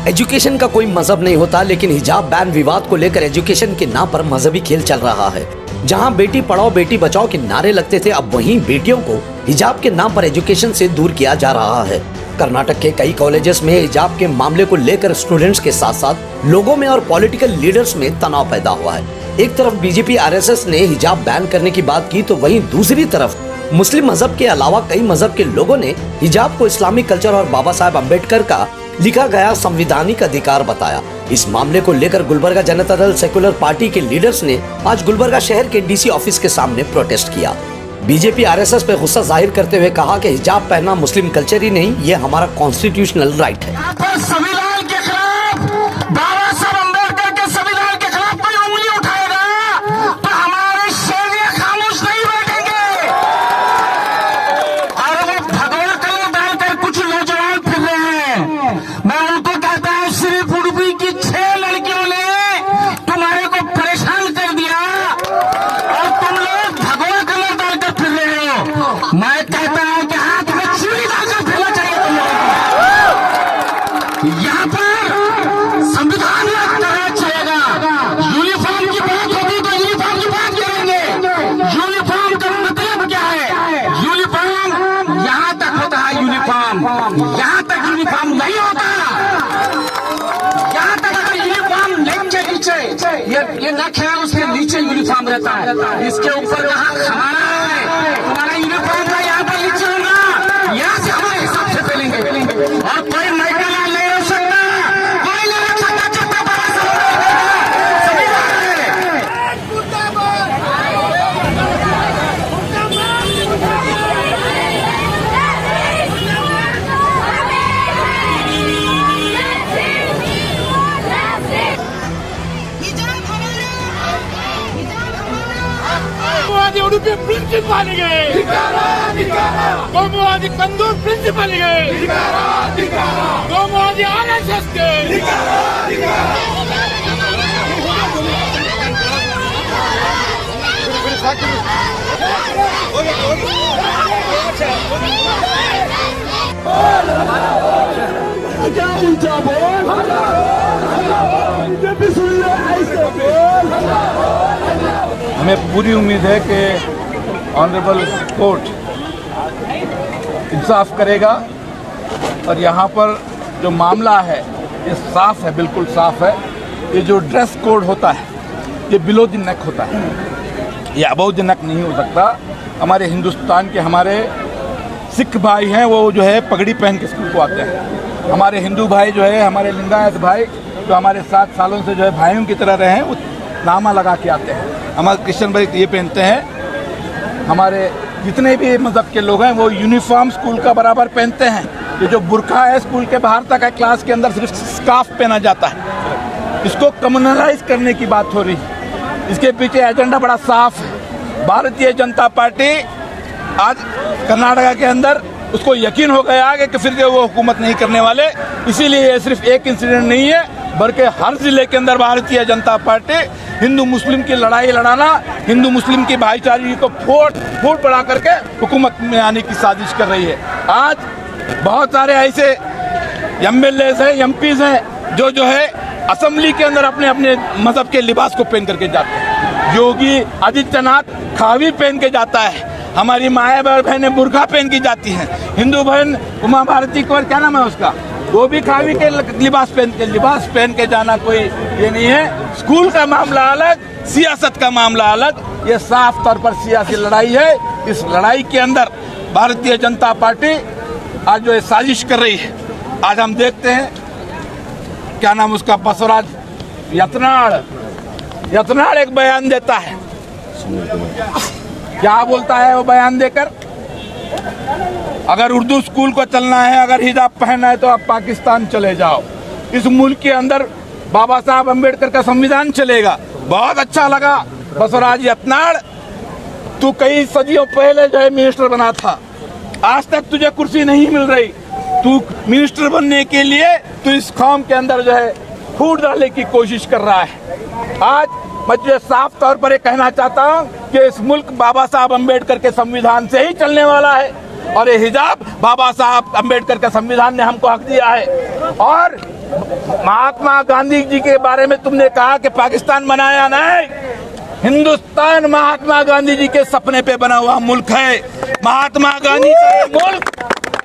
Education का कोई मजहब नहीं होता, लेकिन हिजाब बैन विवाद को लेकर एजुकेशन के नाम पर मजहबी खेल चल रहा है। जहां बेटी पढ़ाओ बेटी बचाओ के नारे लगते थे, अब वहीं बेटियों को हिजाब के नाम पर एजुकेशन से दूर किया जा रहा है। कर्नाटक के कई कॉलेजेस में हिजाब के मामले को लेकर स्टूडेंट्स के साथ साथ लोगों में और पॉलिटिकल लीडर्स में तनाव पैदा हुआ है। एक तरफ बीजेपी आरएसएस ने हिजाब बैन करने की बात की, तो वहीं दूसरी तरफ मुस्लिम मजहब के अलावा कई मजहब के लोगों ने हिजाब को इस्लामिक कल्चर और बाबा साहेब अम्बेडकर का लिखा गया संवैधानिक अधिकार बताया। इस मामले को लेकर गुलबर्गा जनता दल सेकुलर पार्टी के लीडर्स ने आज गुलबर्गा शहर के डीसी ऑफिस के सामने प्रोटेस्ट किया। बीजेपी आरएसएस पे गुस्सा जाहिर करते हुए कहा कि हिजाब पहनना मुस्लिम कल्चर ही नहीं, ये हमारा कॉन्स्टिट्यूशनल राइट है। संविधान के खिलाफ, बाबा साहब अम्बेडकर के संविधान के खिलाफ कोई उंगली उठाएगा तो हमारे शेर खामोश नहीं बैठेंगे। और वो भगवा कलर डालकर कुछ नौजवान फिर रहे हैं, मैं उनको कहता हूँ सिर्फ उड़पी की 6 लड़कियों ने तुम्हारे को परेशान कर दिया और तुम लोग भगवा कलर डालकर फिर रहे हो। मैं कहता हूँ कि हाथ में चूड़ी डालकर फिरना चाहिए तुम लोगों को। यहाँ पर संविधान करना चलेगा। यूनिफॉर्म की बात होगी तो यूनिफॉर्म की बात करेंगे। यूनिफॉर्म का मतलब क्या है? यूनिफॉर्म यहाँ तक होता है, यूनिफॉर्म यहाँ तक यूनिफॉर्म नहीं होता। यहाँ तक अगर यूनिफॉर्म नेक के नीचे ये नख है, उसके नीचे यूनिफॉर्म रहता है, इसके ऊपर यहाँ हमारा है, हमारा यूनिफॉर्म का यहाँ पर नीचे होगा, यहाँ से हमारे हिसाब से पहनेंगे और कोई महिला नहीं रह सकता, कोई नहीं रख सकता जब तक बाबा साहब संविधान है। ಉಡುಪಿ ಪ್ರಿನ್ಸಿಪಾಲ್ಗೆ ಕೋಮುವಾದಿ ಕಂದೂರ್ ಪ್ರಿನ್ಸಿಪಾಲ್ಗೆ ಕೋಮುವಾದಿ ಆರ್ಎಸ್ಎಸ್ಗೆ हमें पूरी उम्मीद है कि ऑनरेबल कोर्ट इंसाफ करेगा और यहाँ पर जो मामला है ये साफ है, बिल्कुल साफ है। ये जो ड्रेस कोड होता है ये बिलो द नेक होता है, ये अबव द नेक नहीं हो सकता। हमारे हिंदुस्तान के हमारे सिख भाई हैं, वो जो है पगड़ी पहन के स्कूल को आते हैं। हमारे हिंदू भाई जो है, हमारे लिंगायत भाई जो हमारे 7 सालों से जो है भाइयों की तरह रहे हैं, वो नामा लगा के आते हैं। हमारे क्रिश्चियन भाई ये पहनते हैं। हमारे जितने भी मज़हब के लोग हैं वो यूनिफॉर्म स्कूल का बराबर पहनते हैं। ये जो बुर्का है स्कूल के बाहर तक है, क्लास के अंदर सिर्फ स्कार्फ पहना जाता है। इसको कम्युनलाइज करने की बात हो रही है, इसके पीछे एजेंडा बड़ा साफ है। भारतीय जनता पार्टी आज कर्नाटक के अंदर उसको यकीन हो गया कि फिर वो हुकूमत नहीं करने वाले, इसीलिए ये सिर्फ एक इंसिडेंट नहीं है बल्कि हर जिले के अंदर भारतीय जनता पार्टी हिंदू मुस्लिम की लड़ाई लड़ाना, हिंदू मुस्लिम की भाईचारे को फूट बढ़ा करके हुकूमत में आने की साजिश कर रही है। आज बहुत सारे ऐसे एमएलएज हैं, एमपीज हैं जो है असेंबली के अंदर अपने अपने मजहब के लिबास को पहन करके जाते हैं। योगी आदित्यनाथ खावी पहन के जाता है, हमारी माया बहनें बुर्खा पहन की जाती हैं, हिंदू बहन उमा भारती को क्या नाम है उसका, वो भी खावी के लिबास पहन के जाना कोई ये नहीं है। स्कूल का मामला अलग, सियासत का मामला अलग। ये साफ तौर पर सियासी लड़ाई है। इस लड़ाई के अंदर भारतीय जनता पार्टी आज जो है साजिश कर रही है। आज हम देखते हैं क्या नाम उसका, बसवराज यत्नाड़ एक बयान देता है। क्या बोलता है वो बयान देकर? अगर उर्दू स्कूल को चलना है, अगर हिजाब पहनना है तो आप पाकिस्तान चले जाओ। इस मुल्क के अंदर बाबा साहब अम्बेडकर का संविधान चलेगा। बहुत अच्छा लगा बसवराज यत्नाड़, तू कई सदियों पहले जो है मिनिस्टर बना था, आज तक तुझे कुर्सी नहीं मिल रही। तू मिनिस्टर बनने के लिए तू इस कौम के अंदर जो है फूट डालने की कोशिश कर रहा है। आज मैं तुझे साफ तौर पर ये कहना चाहता हूँ कि इस मुल्क बाबा साहब अम्बेडकर के संविधान से ही चलने वाला है और ये हिजाब बाबा साहब अम्बेडकर के संविधान ने हमको हक दिया है। और महात्मा गांधी जी के बारे में तुमने कहा कि पाकिस्तान बनाया नहीं, हिंदुस्तान महात्मा गांधी जी के सपने पे बना हुआ मुल्क है। महात्मा गांधी का ये मुल्क,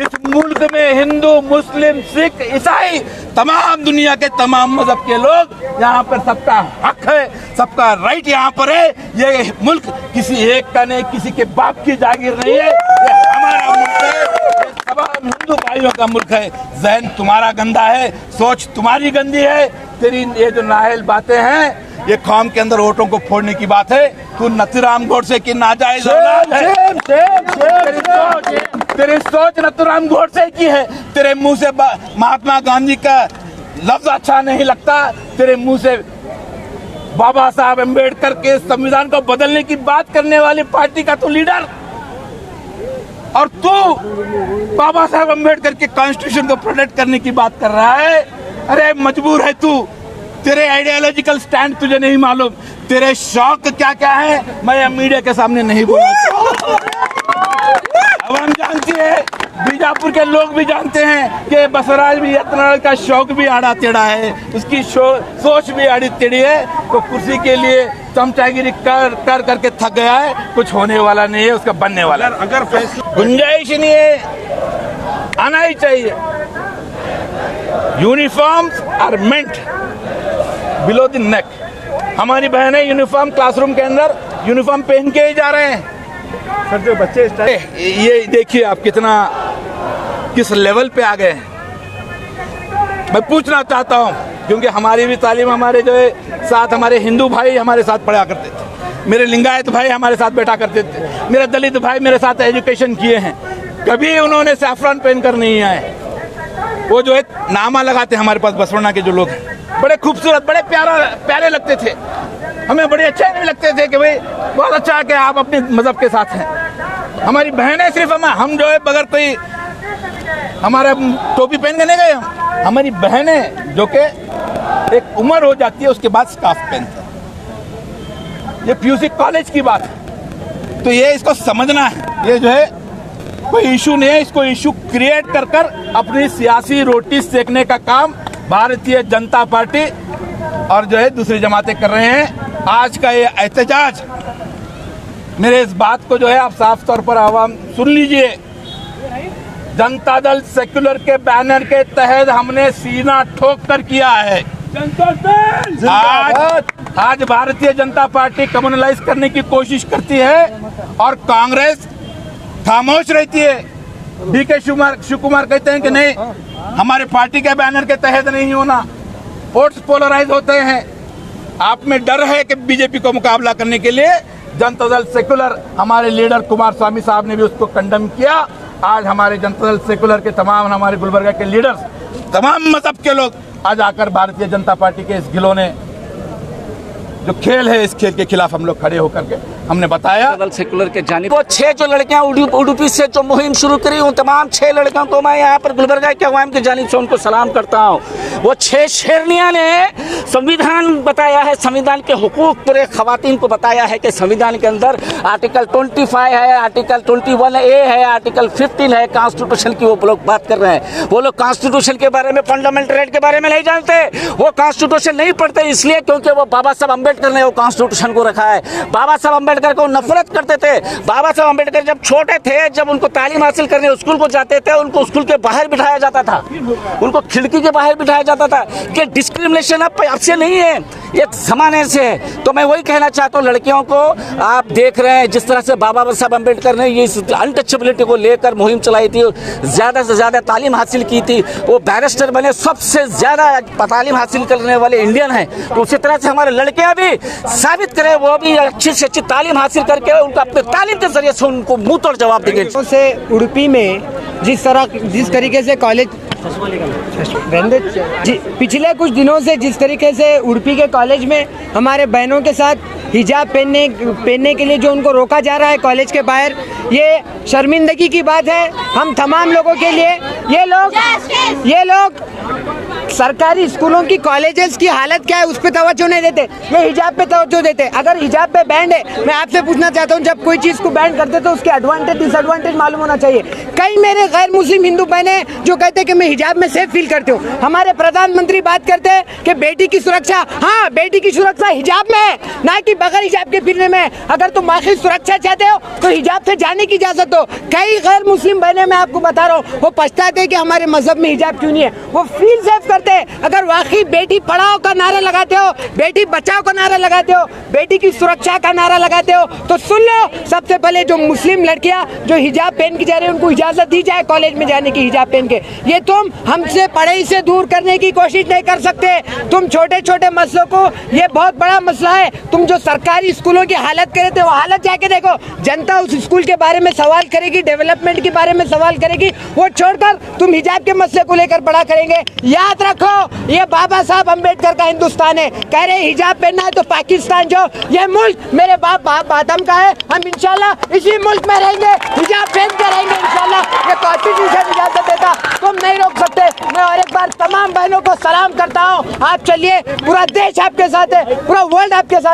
इस मुल्क में हिंदू, मुस्लिम, सिख, ईसाई, तमाम दुनिया के तमाम मजहब के लोग यहाँ पर सबका हक है, सबका राइट यहाँ पर है। ये मुल्क किसी एक का नहीं, किसी के बाप की जागीर नहीं है, ये हमारा मुल्क है, ये तमाम हिंदू भाइयों का मुल्क है। जहन तुम्हारा गंदा है, सोच तुम्हारी गंदी है। तेरी ये जो नाअहल बातें हैं, ये कौम के अंदर वोटों को फोड़ने की बात है। तू नथुराम गोडसे की नाजायज औलाद है। तेरी सोच नथुराम गोडसे की है। तेरे मुंह से महात्मा गांधी का लफ्ज अच्छा नहीं लगता, तेरे मुंह से बाबा साहब अम्बेडकर के संविधान को बदलने की बात करने वाली पार्टी का तू लीडर, और तू बाबा साहब अम्बेडकर के कॉन्स्टिट्यूशन को प्रोटेक्ट करने की बात कर रहा है। अरे मजबूर है तू, तेरे आइडियोलॉजिकल स्टैंड तुझे नहीं मालूम, तेरे शौक क्या क्या है मैं मीडिया के सामने नहीं बोलूंगा। अब हम जानते हैं, बीजापुर के लोग भी जानते हैं कि बसराज भी यत्नाल का शौक भी आड़ा टेढ़ा है, उसकी सोच भी आड़ी टेढ़ी है। तो कुर्सी के लिए चमचागिरी कर कर करके थक गया है, कुछ होने वाला नहीं है, उसका बनने वाला। अगर गुंजाइश नहीं है, आना ही चाहिए। Uniforms are meant below the neck. हमारी बहनें यूनिफॉर्म क्लासरूम के अंदर यूनिफॉर्म पहन के ही जा रहे हैं। सर जो बच्चे ये देखिए आप किस लेवल पे आ गए हैं। मैं पूछना चाहता हूँ, क्योंकि हमारी भी तालीम, हमारे जो है साथ हमारे हिंदू भाई हमारे साथ पढ़ा करते थे, मेरे लिंगायत भाई हमारे साथ बैठा करते थे, मेरे दलित भाई मेरे साथ एजुकेशन किए हैं, कभी उन्होंने सैफरान पहनकर नहीं आए। वो जो है नामा लगाते हमारे पास बसवना के जो लोग हैं, बड़े खूबसूरत, बड़े प्यारे लगते थे, हमें बड़े अच्छे नहीं लगते थे कि भाई बहुत अच्छा है कि आप अपने मजहब के साथ हैं। हमारी बहनें सिर्फ हम जो है बगैर कोई हमारा टोपी पहन के नहीं गए, हमारी बहनें जो कि एक उम्र हो जाती है उसके बाद स्कार्फ पहनते हैं। ये पीयूसी कॉलेज की बात है, तो ये इसको समझना है। ये जो है कोई इशू नहीं है, इसको इशू क्रिएट कर कर अपनी सियासी रोटी सेकने का काम भारतीय जनता पार्टी और जो है दूसरी जमातें कर रहे हैं। आज का ये एहतजाज, मेरे इस बात को जो है आप साफ तौर पर आवाम सुन लीजिए। जनता दल सेक्युलर के बैनर के तहत हमने सीना ठोक कर किया है। आज भारतीय जनता पार्टी कम्युनलाइज करने की कोशिश करती है और कांग्रेस खामोश रहती है। डीके शिव कुमार कहते हैं कि नहीं, हमारे पार्टी के बैनर के तहत नहीं होना, वोट्स पोलराइज होते हैं। आप में डर है कि बीजेपी को मुकाबला करने के लिए जनता दल सेक्युलर, हमारे लीडर कुमार स्वामी साहब ने भी उसको कंडेम किया। आज हमारे जनता दल सेक्युलर के तमाम, हमारे गुलबर्गा के लीडर्स, तमाम मजहब के लोग आज आकर भारतीय जनता पार्टी के इस खिलौने जो खेल है, इस खेल के खिलाफ हम लोग खड़े होकर के हमने बताया। दल सेकुलर के जानिब वो 6 जो लड़कियां उडुपी से जो मुहिम शुरू करी, उन तमाम 6 लड़कियों को मैं यहाँ पर गुलबर्गा के अवाम की जानिब से उनको सलाम करता हूँ। वो 6 शेरनियाँ ने संविधान बताया है, संविधान के हुकूक पूरे खवातीन को बताया है कि संविधान के अंदर आर्टिकल 25 है, आर्टिकल 21A है, आर्टिकल 15 है, कॉन्स्टिट्यूशन की वो लोग बात कर रहे हैं। वो लोग कॉन्स्टिट्यूशन के बारे में, फंडामेंटल राइट के बारे में नहीं जानते। वो कॉन्स्टिट्यूशन नहीं पढ़ते इसलिए क्योंकि वो बाबा साहब अम्बेडकर ने वो कॉन्स्टिट्यूशन को रखा है। बाबा साहब अम्बेडकर को नफरत करते थे। बाबा साहब अम्बेडकर जब छोटे थे, जब उनको तालीम हासिल करने स्कूल को जाते थे, उनको स्कूल के बाहर बिठाया जाता था, उनको खिड़की के बाहर बिठाया जाता था। कि डिस्क्रिमिनेशन अब से नहीं है, ये जमाने से है। तो मैं वही कहना चाहता हूँ, लड़कियों को आप देख रहे हैं जिस तरह से बाबा साहब अम्बेडकर ने ये अनटचेबिलिटी को लेकर मुहिम चलाई थी, ज़्यादा से ज़्यादा तालीम हासिल की थी, वो बैरिस्टर बने, सबसे ज़्यादा तालीम हासिल करने वाले इंडियन हैं। तो उसी तरह से हमारे लड़कियाँ भी साबित करें, वो भी अच्छी से अच्छी तालीम हासिल करके उनको अपने तालीम के जरिए से उनको मुंह तोड़ जवाब देंगे। से उडुपी में जिस तरीके से कॉलेज पिछले कुछ दिनों से जिस तरीके से उडुपी के कॉलेज में हमारे बहनों के साथ हिजाब पहनने के लिए जो उनको रोका जा रहा है कॉलेज के बाहर, ये शर्मिंदगी की बात है। हम तमाम लोगों के लिए ये लोग सरकारी स्कूलों की कॉलेजेस की हालत क्या है उस पे तवज्जो नहीं देते, ये हिजाब पे तवज्जो देते। अगर हिजाब पे बैंड है, मैं आपसे पूछना चाहता हूँ, जब कोई चीज़ को बैंड करते तो उसके एडवांटेज डिसएडवांटेज मालूम होना चाहिए। कई मेरे गैर मुस्लिम हिंदू बहने जो कहते हैं कि मैं हिजाब में सेफ फील करती हूँ। हमारे प्रधानमंत्री बात करते हैं कि बेटी की सुरक्षा, हाँ बेटी की सुरक्षा हिजाब में है, ना कि बगैर हिजाब के फिरने में। अगर तुम आखिर सुरक्षा चाहते हो तो हिजाब से जाने की इजाजत दो। कई गैर मुस्लिम बहने, मैं आपको बता रहा हूँ, वो पछताते हैं कि हमारे मजहब में हिजाब क्यों नहीं है, वो फील सेफ करते हैं। अगर वाकई बेटी पढ़ाओ का नारा लगाते हो, बेटी बचाओ का नारा लगाते हो, बेटी की सुरक्षा का नारा लगाते हो, तो सुन लो, सबसे पहले जो मुस्लिम लड़कियां जो हिजाब पहन के जा रही है उनको इजाजत दी जाए कॉलेज में जाने की हिजाब पहन के। ये तुम हमसे पढ़ाई से दूर करने की कोशिश नहीं कर सकते। तुम छोटे छोटे मसलों को, ये बहुत बड़ा मसला है। तुम जो सरकारी स्कूलों की हालत करे थे वो हालत जाके देखो। जनता उस स्कूल के बारे में सवाल करेगी, डेवलपमेंट के बारे में सवाल करेगी, वो छोड़कर तुम हिजाब के मसले को लेकर बड़ा करेंगे। याद रखो, ये बाबा साहब अम्बेडकर का हिंदुस्तान है। कह रहे हिजाब पहनना है तो पाकिस्तान जाओ। ये मुल्क मेरे बाप आदम का है, हम इंशाल्लाह इसी मुल्क में रहेंगे, हिजाब पहन के रहेंगे इंशाल्लाह। ये कॉन्स्टिट्यूशन इजाजत देता, तुम नहीं रोक सकते। मैं और एक बार तमाम बहनों को सलाम करता हूँ। आप चलिए, पूरा देश आपके साथ है, पूरा वर्ल्ड आपके साथ है।